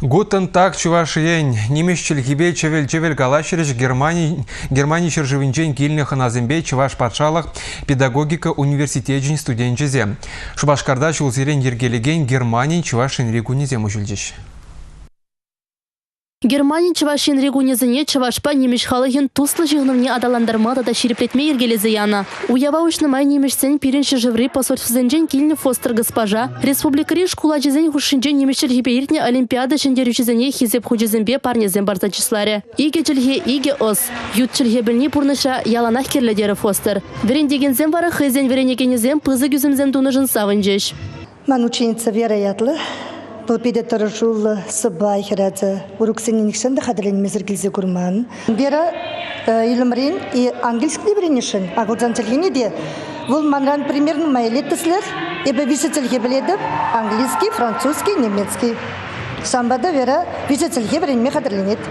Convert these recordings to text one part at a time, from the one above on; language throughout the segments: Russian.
Гутен так чувашиен немещел гибе чевел галашерич Германия чержевинчен кильных назембе чуваш патшалах педагогика университетжин студентчезе. Шубашкарда чулсирен ергелеген Германия чувашин регунезе мужульдиш. Германия чувашин регунезене чувашпа немеш халыгин туслы жигнывне адаландармада да ширеплетме ергелезе яна. Уява ушнымай немешсен пиренші живри посольствозенжен кильны Фостер госпожа. Республикари шкула жезен хушинжен немешчел гибеиртне олимпиада шендерючезене хизеп хужезембе парнезен барза числаре. Иге чельге иге ос. Ют чельге білні пурныша яланах керледері Фостер. Верендегензен вара хызен веренегенезен пызы гюземзен туныжын савынжеш. Ман ученица Вера Ятлы. Бұл педатары жол сыбай хирадзы. Уруксенен икшенді қадырен мезіргілзе күрман. Вера илімрен и ангельский біренешін. Ағылзан тілгені де. Бұл манран примерно майлеттіслер. Ебі висе тілге біледі. Английский, французский, немецкий. Самбада Вера висе тілге біренме қадырленеді.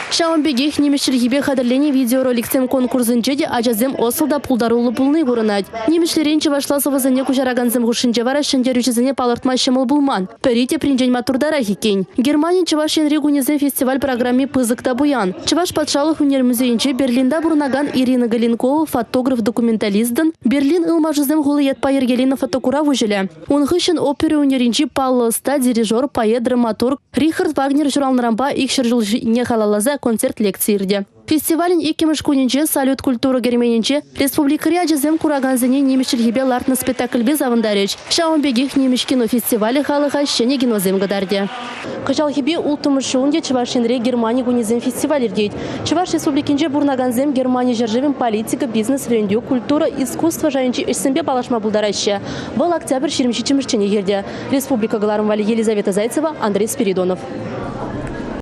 Шаунбегех немешчелгибе хадырлене видеороликсем конкурсынче де ажазем осылда пулдарулы пулны көрінад. Немешлерен чевашласывызыне кужараганзем хушинче вара шендерючезіне палыртма шымыл булман. Перите принжен матурдара хикень. Германия чевашен регунезем фестиваль программе пызыкта буян. Чеваш патшалық унер музейінче Берлинда бурнаган Ирина Галенкова фотограф-документалистден Берлин ылмажызем гулыет пайергелина фотокура вужеле. Унхышын оперы унеринче паллыста дирижер, поэт, драматург Рихард Вагнер журналнарамба икшер жылжи не халалаза концерт лекцийрде. Фестивалін иккемеш күнінче салют культура герменінче республикари ажызем кураганзыне немешчелгебе лартны спектакльбе завындареч. Шаунбегех немеш кино фестивалі халыға шене генозем гадарде. Кыжалгебе ултымышуынде Чувашинре Германия гунезем фестивалердейд. Чуваш республикинче бурнаганзем Германия жержевен политика, бизнес, рендю, культура, искусство жайынче ишсембе балашма булдараще. Был октябрь 23 ерде. Республика Галарым Вали Елизавета Зайцева, Андрей Спиридонов.